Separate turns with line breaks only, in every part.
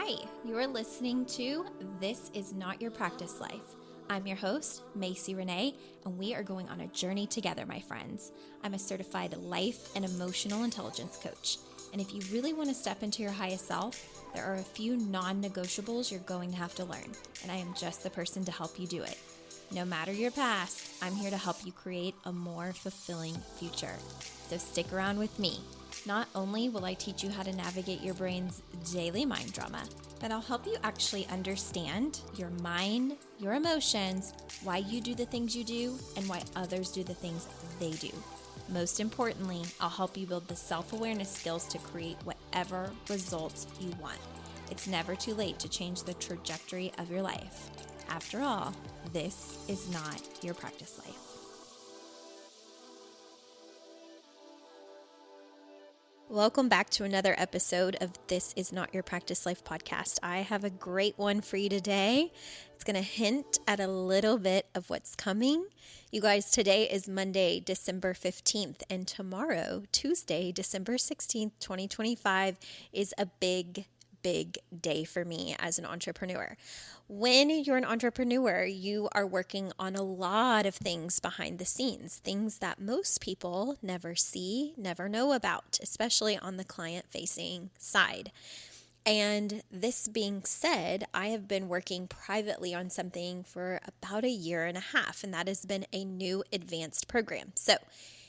Hi, you are listening to This Is Not Your Practice Life. I'm your host, Macy Renee, and we are going on a journey together, my friends. I'm a certified life and emotional intelligence coach. And if you really want to step into your highest self, there are a few non-negotiables you're going to have to learn, and I am just the person to help you do it. No matter your past, I'm here to help you create a more fulfilling future. So stick around with me. Not only will I teach you how to navigate your brain's daily mind drama, but I'll help you actually understand your mind, your emotions, why you do the things you do, and why others do the things they do. Most importantly, I'll help you build the self-awareness skills to create whatever results you want. It's never too late to change the trajectory of your life. After all, this is not your practice life. Welcome back to another episode of This Is Not Your Practice Life podcast. I have a great one for you today. It's going to hint at a little bit of what's coming. You guys, today is Monday, December 15th, and tomorrow, Tuesday, December 16th, 2025, is a big day for me as an entrepreneur. When you're an entrepreneur, you are working on a lot of things behind the scenes, things that most people never see, never know about, especially on the client-facing side. And this being said, I have been working privately on something for about a year and a half, and that has been a new advanced program. So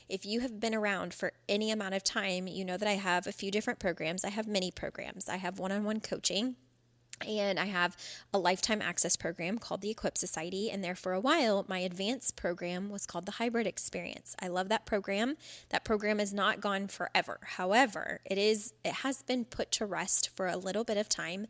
if you have been around for any amount of time, you know that I have a few different programs. I have many programs. I have one-on-one coaching, and I have a lifetime access program called the Equip Society. And there for a while, my advanced program was called the Hybrid Experience. I love that program. That program is not gone forever. However, it has been put to rest for a little bit of time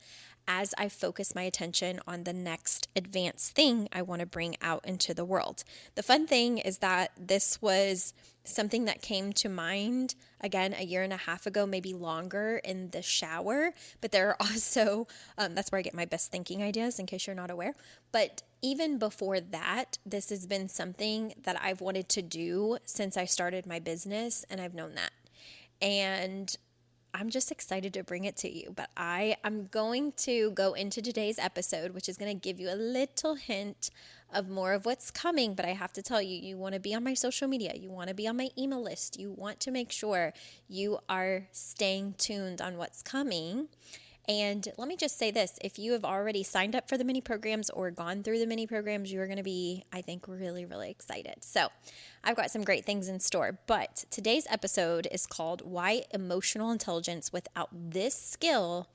as I focus my attention on the next advanced thing I want to bring out into the world. The fun thing is that this was something that came to mind, again, a year and a half ago, maybe longer, in the shower. But there are also, that's where I get my best thinking ideas, in case you're not aware. But even before that, this has been something that I've wanted to do since I started my business, and I've known that. And I'm just excited to bring it to you. But I'm going to go into today's episode, which is going to give you a little hint of more of what's coming. But I have to tell you, you want to be on my social media. You want to be on my email list. You want to make sure you are staying tuned on what's coming. And let me just say this, if you have already signed up for the mini programs or gone through the mini programs, you're going to be, I think, really, really excited. So I've got some great things in store, but today's episode is called Why Emotional Intelligence Without This Skill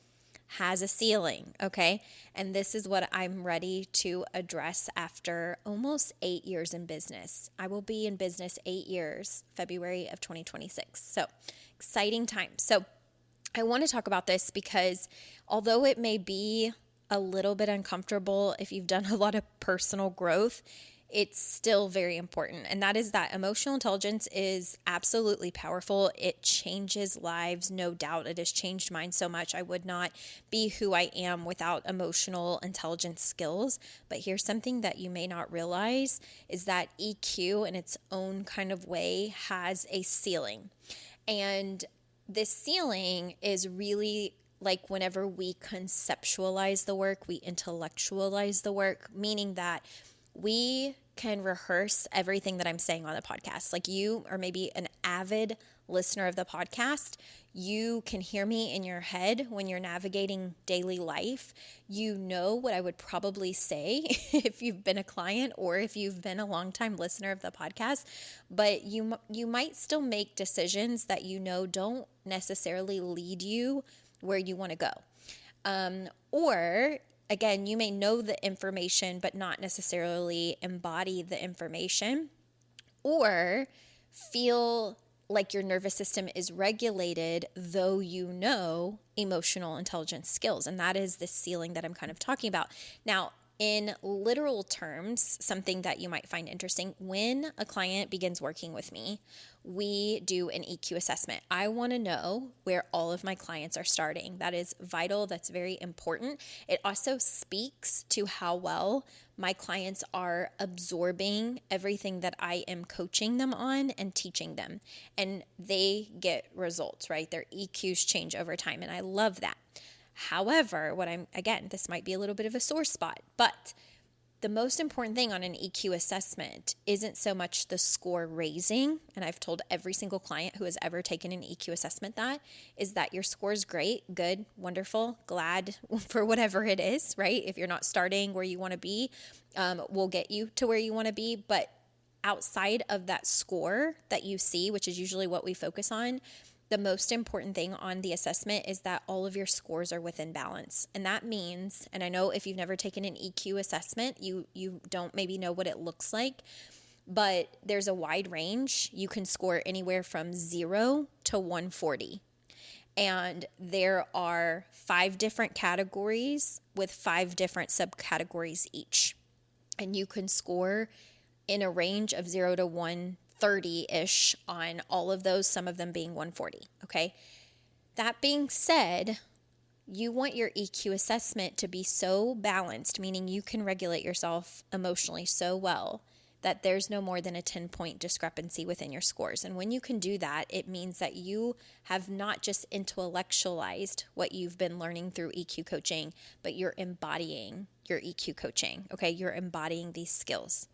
Has a Ceiling, okay? And this is what I'm ready to address after almost 8 years in business. I will be in business 8 years, February of 2026. So exciting time. So I want to talk about this because although it may be a little bit uncomfortable if you've done a lot of personal growth, it's still very important. And that is that emotional intelligence is absolutely powerful. It changes lives, no doubt. It has changed mine so much. I would not be who I am without emotional intelligence skills. But here's something that you may not realize is that EQ in its own kind of way has a ceiling. And this ceiling is really like whenever we conceptualize the work, we intellectualize the work, meaning that we can rehearse everything that I'm saying on the podcast. Like you are maybe an avid listener of the podcast. You can hear me in your head when you're navigating daily life. You know what I would probably say if you've been a client or if you've been a longtime listener of the podcast, but you might still make decisions that you know don't necessarily lead you where you want to go. Or again, you may know the information, but not necessarily embody the information, or feel like your nervous system is regulated, though you know emotional intelligence skills. And that is the ceiling that I'm kind of talking about. Now, in literal terms, something that you might find interesting, when a client begins working with me, we do an EQ assessment. I want to know where all of my clients are starting. That is vital. That's very important. It also speaks to how well my clients are absorbing everything that I am coaching them on and teaching them. And they get results, right? Their EQs change over time. And I love that. However, this might be a little bit of a sore spot, but the most important thing on an EQ assessment isn't so much the score raising. And I've told every single client who has ever taken an EQ assessment is that your score is great, good, wonderful, glad for whatever it is, right? If you're not starting where you want to be, we'll get you to where you want to be. But outside of that score that you see, which is usually what we focus on, the most important thing on the assessment is that all of your scores are within balance. And that means, and I know if you've never taken an EQ assessment, you don't maybe know what it looks like, but there's a wide range. You can score anywhere from 0 to 140. And there are 5 different categories with 5 different subcategories each. And you can score in a range of 0 to 130-ish on all of those, some of them being 140, okay? That being said, you want your EQ assessment to be so balanced, meaning you can regulate yourself emotionally so well that there's no more than a 10-point discrepancy within your scores. And when you can do that, it means that you have not just intellectualized what you've been learning through EQ coaching, but you're embodying your EQ coaching, okay? You're embodying these skills.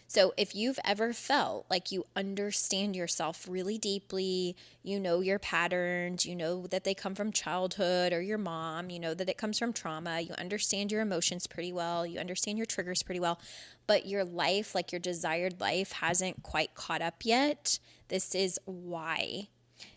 So if you've ever felt like you understand yourself really deeply, you know your patterns, you know that they come from childhood or your mom, you know that it comes from trauma, you understand your emotions pretty well, you understand your triggers pretty well, but your life, like your desired life, hasn't quite caught up yet, this is why.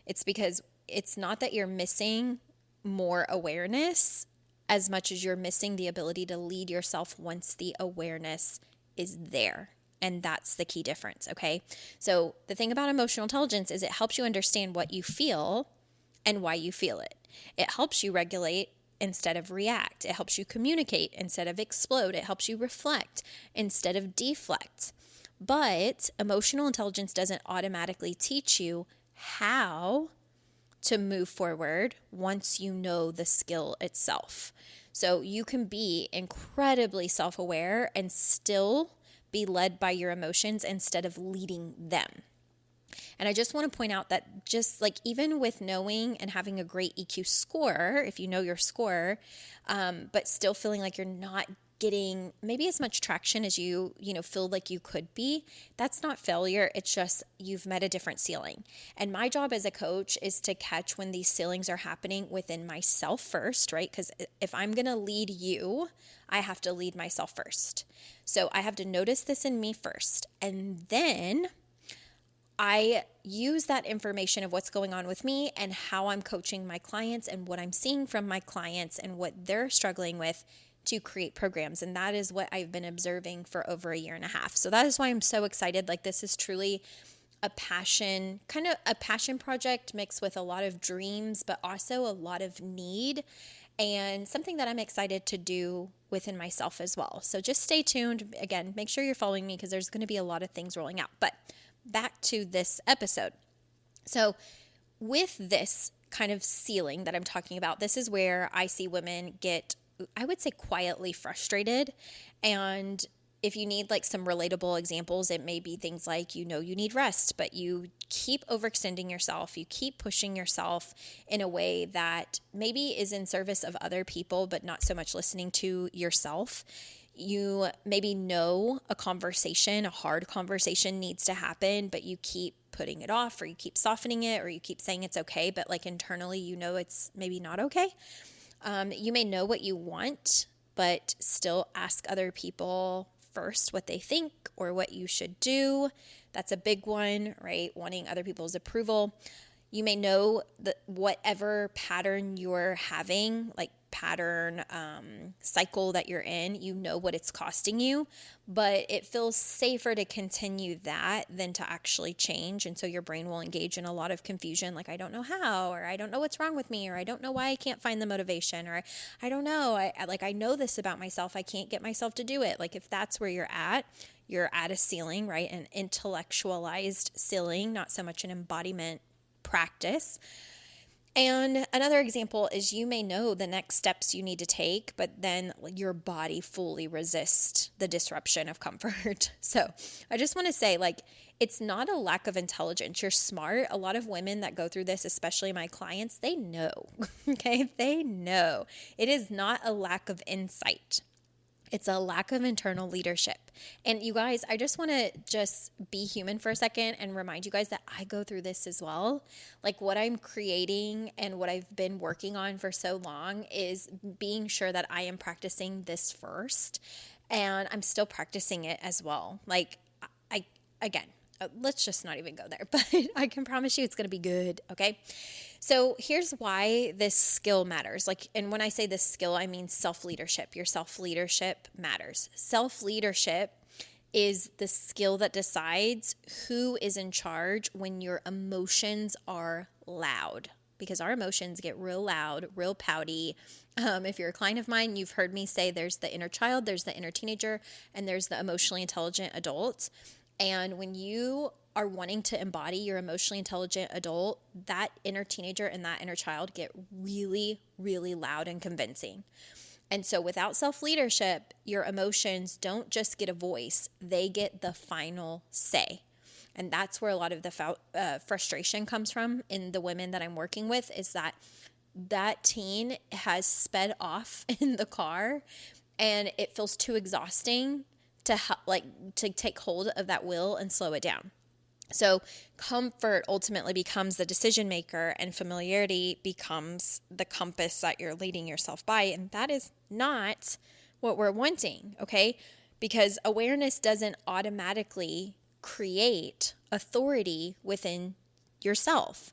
It's because it's not that you're missing more awareness as much as you're missing the ability to lead yourself once the awareness is there. And that's the key difference, okay? So the thing about emotional intelligence is it helps you understand what you feel and why you feel it. It helps you regulate instead of react. It helps you communicate instead of explode. It helps you reflect instead of deflect. But emotional intelligence doesn't automatically teach you how to move forward once you know the skill itself. So you can be incredibly self-aware and still be led by your emotions instead of leading them. And I just want to point out that just like even with knowing and having a great EQ score, if you know your score, but still feeling like you're not getting maybe as much traction as you feel like you could be, that's not failure. It's just you've met a different ceiling. And my job as a coach is to catch when these ceilings are happening within myself first, right? Because if I'm going to lead you, I have to lead myself first. So I have to notice this in me first. And then I use that information of what's going on with me and how I'm coaching my clients and what I'm seeing from my clients and what they're struggling with to create programs. And that is what I've been observing for over 1.5 years. So that is why I'm so excited. Like this is truly a passion project mixed with a lot of dreams, but also a lot of need and something that I'm excited to do within myself as well. So just stay tuned. Again, make sure you're following me because there's going to be a lot of things rolling out. But back to this episode. So with this kind of ceiling that I'm talking about, this is where I see women get, I would say, quietly frustrated. And if you need like some relatable examples, it may be things like, you need rest, but you keep overextending yourself. You keep pushing yourself in a way that maybe is in service of other people, but not so much listening to yourself. You maybe know a hard conversation needs to happen, but you keep putting it off, or you keep softening it, or you keep saying it's okay, but like internally, it's maybe not okay. You may know what you want, but still ask other people first what they think or what you should do. That's a big one, right? Wanting other people's approval. You may know that whatever pattern you're having, like pattern cycle that you're in, you know what it's costing you, but it feels safer to continue that than to actually change. And so your brain will engage in a lot of confusion, like I don't know how, or I don't know what's wrong with me, or I don't know why I can't find the motivation, or I don't know, I know this about myself, I can't get myself to do it. Like if that's where you're at a ceiling, right? An intellectualized ceiling, not so much an embodiment practice. And another example is you may know the next steps you need to take, but then your body fully resists the disruption of comfort. So I just want to say, like, it's not a lack of intelligence. You're smart. A lot of women that go through this, especially my clients, they know, okay? They know. It is not a lack of insight. It's a lack of internal leadership. And you guys, I just want to just be human for a second and remind you guys that I go through this as well. Like what I'm creating and what I've been working on for so long is being sure that I am practicing this first. And I'm still practicing it as well. Like again, let's just not even go there, but I can promise you it's going to be good. Okay. So here's why this skill matters. Like, and when I say this skill, I mean self-leadership. Your self-leadership matters. Self-leadership is the skill that decides who is in charge when your emotions are loud, because our emotions get real loud, real pouty. If you're a client of mine, you've heard me say there's the inner child, there's the inner teenager, and there's the emotionally intelligent adult. And when you are wanting to embody your emotionally intelligent adult, that inner teenager and that inner child get really, really loud and convincing. And so without self-leadership, your emotions don't just get a voice, they get the final say. And that's where a lot of the frustration comes from in the women that I'm working with, is that teen has sped off in the car and it feels too exhausting to take hold of that wheel and slow it down. So comfort ultimately becomes the decision maker and familiarity becomes the compass that you're leading yourself by. And that is not what we're wanting, okay? Because awareness doesn't automatically create authority within yourself.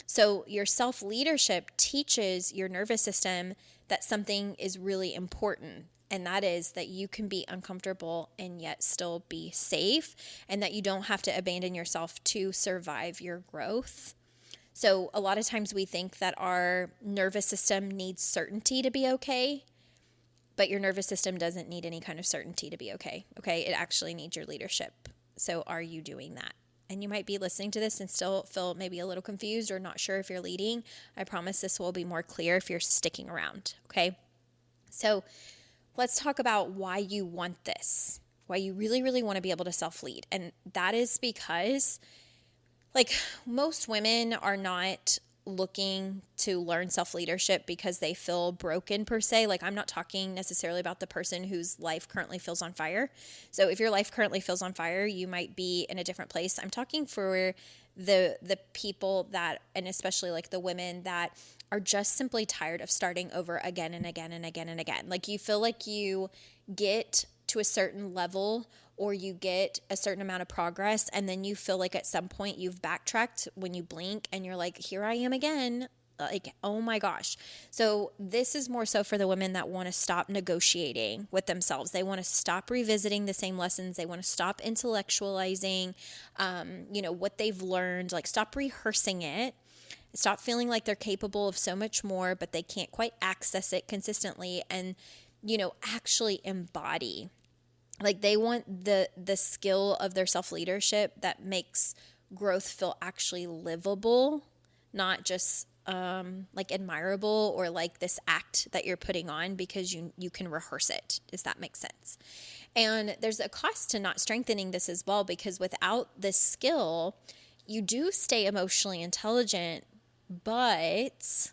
So your self-leadership teaches your nervous system that something is really important. And that is that you can be uncomfortable and yet still be safe, and that you don't have to abandon yourself to survive your growth. So a lot of times we think that our nervous system needs certainty to be okay, but your nervous system doesn't need any kind of certainty to be okay. Okay, it actually needs your leadership. So are you doing that? And you might be listening to this and still feel maybe a little confused or not sure if you're leading. I promise this will be more clear if you're sticking around. Okay, so let's talk about why you want this, why you really, really want to be able to self-lead. And that is because, like, most women are not looking to learn self-leadership because they feel broken per se. Like, I'm not talking necessarily about the person whose life currently feels on fire. So if your life currently feels on fire, you might be in a different place. I'm talking for the people that, and especially like the women that are just simply tired of starting over again and again and again and again. Like, you feel like you get to a certain level or you get a certain amount of progress, and then you feel like at some point you've backtracked when you blink and you're like, here I am again. Like, oh my gosh. So this is more so for the women that want to stop negotiating with themselves. They want to stop revisiting the same lessons. They want to stop intellectualizing, what they've learned, like stop rehearsing it. Stop feeling like they're capable of so much more, but they can't quite access it consistently, and, actually embody. Like, they want the skill of their self-leadership that makes growth feel actually livable, not just like admirable or like this act that you're putting on because you can rehearse it. Does that make sense? And there's a cost to not strengthening this as well, because without this skill, you do stay emotionally intelligent, but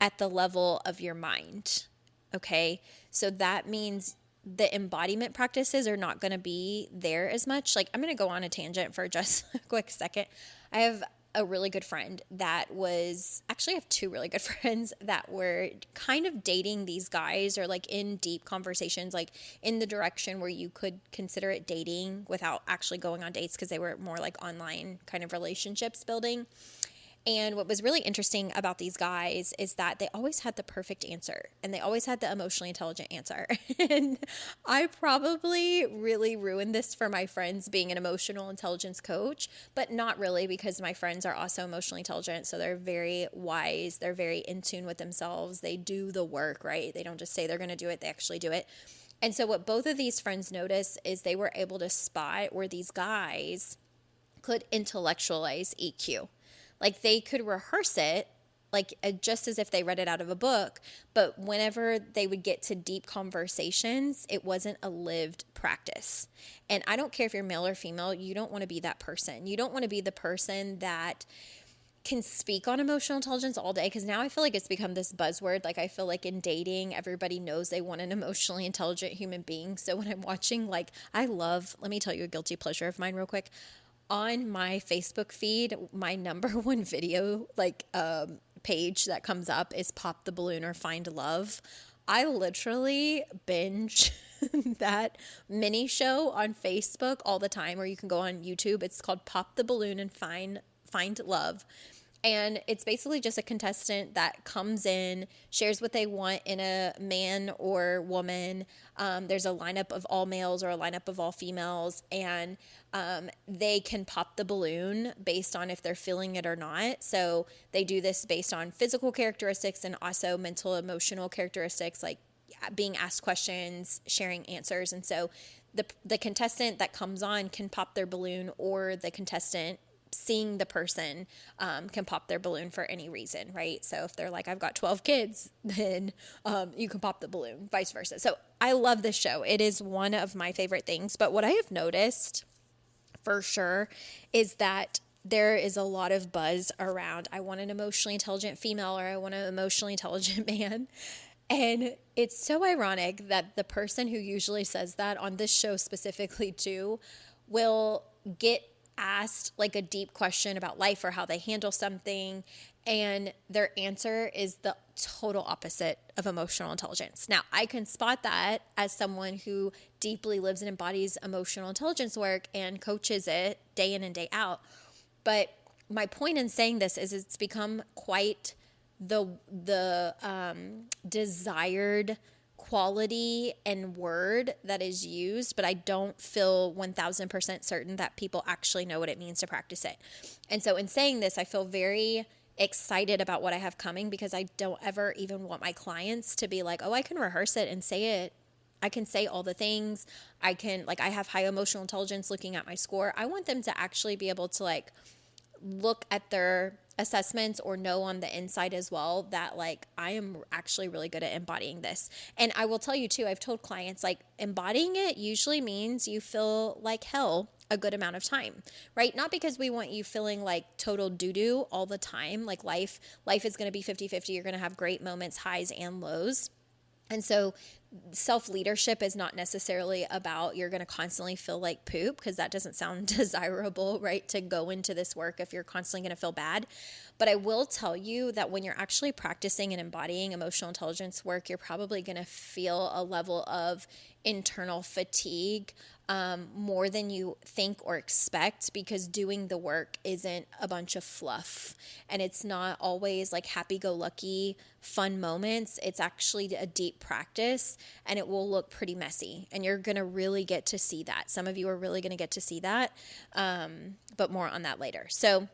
at the level of your mind. Okay. So that means the embodiment practices are not going to be there as much. Like, I'm going to go on a tangent for just a quick second. I have a really good friend that I have two really good friends that were kind of dating these guys, or like in deep conversations, like in the direction where you could consider it dating without actually going on dates, because they were more like online kind of relationships building. And what was really interesting about these guys is that they always had the perfect answer, and they always had the emotionally intelligent answer. And I probably really ruined this for my friends being an emotional intelligence coach, but not really, because my friends are also emotionally intelligent. So they're very wise. They're very in tune with themselves. They do the work, right? They don't just say they're going to do it. They actually do it. And so what both of these friends noticed is they were able to spot where these guys could intellectualize EQ. Like, they could rehearse it, like just as if they read it out of a book. But whenever they would get to deep conversations, it wasn't a lived practice. And I don't care if you're male or female, you don't want to be that person. You don't want to be the person that can speak on emotional intelligence all day, because now I feel like it's become this buzzword. Like I feel like in dating, everybody knows they want an emotionally intelligent human being. So when I'm watching, like let me tell you a guilty pleasure of mine real quick. On my Facebook feed, my number one video, page that comes up is Pop the Balloon or Find Love. I literally binge that mini show on Facebook all the time, or you can go on YouTube. It's called Pop the Balloon and Find Love. And it's basically just a contestant that comes in, shares what they want in a man or woman. There's a lineup of all males or a lineup of all females, and they can pop the balloon based on if they're feeling it or not. So they do this based on physical characteristics and also mental, emotional characteristics, like being asked questions, sharing answers. And so the contestant that comes on can pop their balloon, or the contestant seeing the person can pop their balloon for any reason, right? So if they're like, I've got 12 kids, then you can pop the balloon, vice versa. So I love this show. It is one of my favorite things. But what I have noticed for sure is that there is a lot of buzz around, I want an emotionally intelligent female, or I want an emotionally intelligent man. And it's so ironic that the person who usually says that on this show specifically too will get asked like a deep question about life or how they handle something, and their answer is the total opposite of emotional intelligence. Now, I can spot that as someone who deeply lives and embodies emotional intelligence work and coaches it day in and day out. But my point in saying this is it's become quite the desired quality and word that is used, but I don't feel 1000% certain that people actually know what it means to practice it. And so in saying this, I feel very excited about what I have coming, because I don't ever even want my clients to be like, oh, I can rehearse it and say it. I can say all the things. I have high emotional intelligence looking at my score. I want them to actually be able to look at their assessments or know on the inside as well that I am actually really good at embodying this. And I will tell you too, I've told clients embodying it usually means you feel like hell a good amount of time, right? Not because we want you feeling like total doo-doo all the time. Life is going to be 50-50. You're going to have great moments, highs and lows. And so self-leadership is not necessarily about you're going to constantly feel like poop, because that doesn't sound desirable, right? To go into this work if you're constantly going to feel bad. But I will tell you that when you're actually practicing and embodying emotional intelligence work, you're probably going to feel a level of internal fatigue more than you think or expect, because doing the work isn't a bunch of fluff, and it's not always happy-go-lucky fun moments. It's actually a deep practice, and it will look pretty messy, and you're going to really get to see that. Some of you are really going to get to see that, but more on that later. So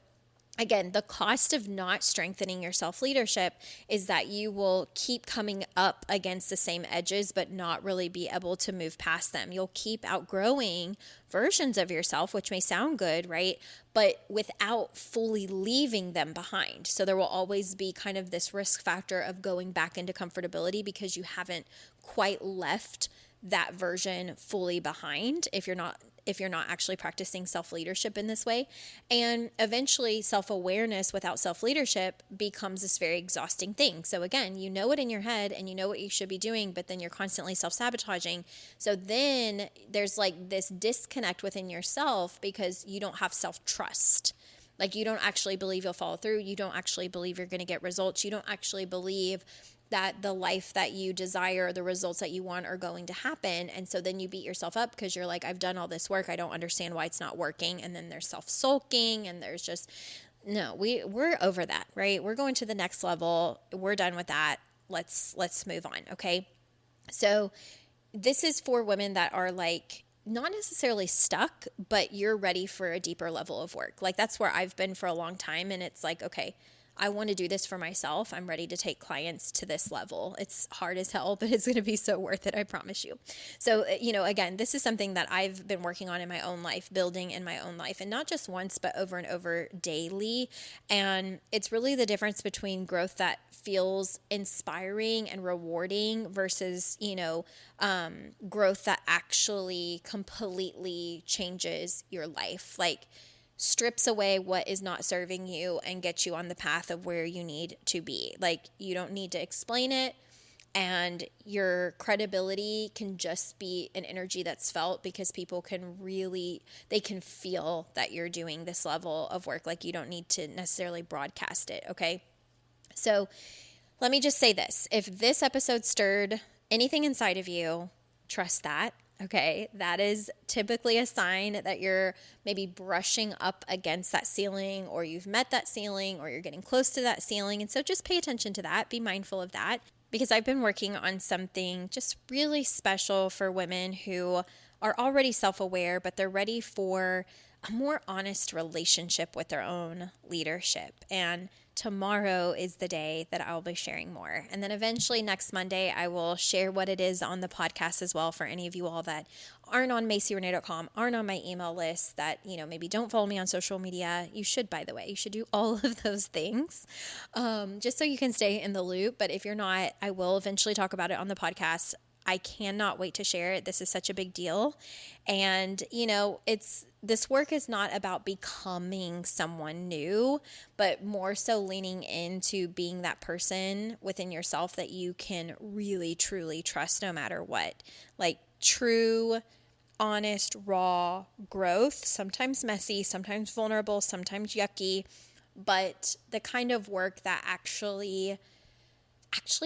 again, the cost of not strengthening your self-leadership is that you will keep coming up against the same edges, but not really be able to move past them. You'll keep outgrowing versions of yourself, which may sound good, right? But without fully leaving them behind. So there will always be kind of this risk factor of going back into comfortability because you haven't quite left that version fully behind if you're not actually practicing self-leadership in this way. And eventually self-awareness without self-leadership becomes this very exhausting thing. So again, you know it in your head and you know what you should be doing, but then you're constantly self-sabotaging. So then there's this disconnect within yourself because you don't have self-trust. You don't actually believe you'll follow through. You don't actually believe you're going to get results. You don't actually believe that the life that you desire, the results that you want are going to happen. And so then you beat yourself up because you're like, I've done all this work. I don't understand why it's not working. And then there's self-sulking, and there's just, no, we're over that, right? We're going to the next level. We're done with that. Let's move on. Okay. So this is for women that are not necessarily stuck, but you're ready for a deeper level of work. That's where I've been for a long time. And it's okay, I want to do this for myself. I'm ready to take clients to this level. It's hard as hell, but it's going to be so worth it. I promise you. So, again, this is something that I've been working on in my own life, building in my own life, and not just once, but over and over daily. And it's really the difference between growth that feels inspiring and rewarding versus, growth that actually completely changes your life. Like, strips away what is not serving you and gets you on the path of where you need to be. Like, you don't need to explain it, and your credibility can just be an energy that's felt because people they can feel that you're doing this level of work. Like, you don't need to necessarily broadcast it, okay? So let me just say this. If this episode stirred anything inside of you, trust that. Okay, that is typically a sign that you're maybe brushing up against that ceiling, or you've met that ceiling, or you're getting close to that ceiling. And so just pay attention to that. Be mindful of that, because I've been working on something just really special for women who are already self-aware, but they're ready for a more honest relationship with their own leadership. And tomorrow is the day that I'll be sharing more. And then eventually next Monday, I will share what it is on the podcast as well for any of you all that aren't on MacyRenee.com, aren't on my email list, that, maybe don't follow me on social media. You should, by the way. You should do all of those things just so you can stay in the loop. But if you're not, I will eventually talk about it on the podcast. I cannot wait to share it. This is such a big deal. And, this work is not about becoming someone new, but more so leaning into being that person within yourself that you can really, truly trust no matter what. Like, true, honest, raw growth, sometimes messy, sometimes vulnerable, sometimes yucky, but the kind of work that actually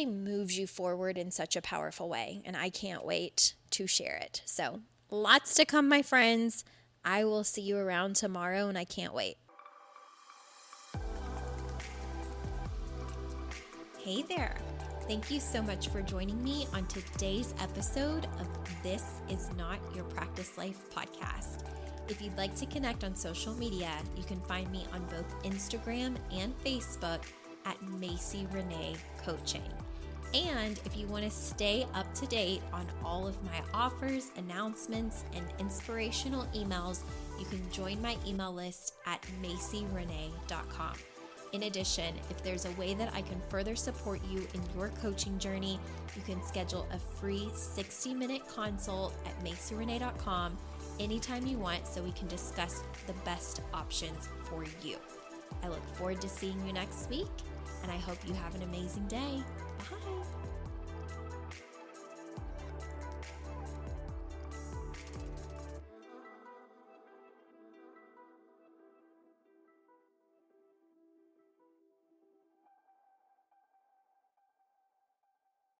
moves you forward in such a powerful way. And I can't wait to share it. So lots to come, my friends. I will see you around tomorrow, and I can't wait. Hey there. Thank you so much for joining me on today's episode of This Is Not Your Practice Life podcast. If you'd like to connect on social media, you can find me on both Instagram and Facebook at Macy Renee Coaching. And if you want to stay up to date on all of my offers, announcements, and inspirational emails, you can join my email list at MacyRenee.com. In addition, if there's a way that I can further support you in your coaching journey, you can schedule a free 60-minute consult at MacyRenee.com anytime you want, so we can discuss the best options for you. I look forward to seeing you next week, and I hope you have an amazing day. Bye.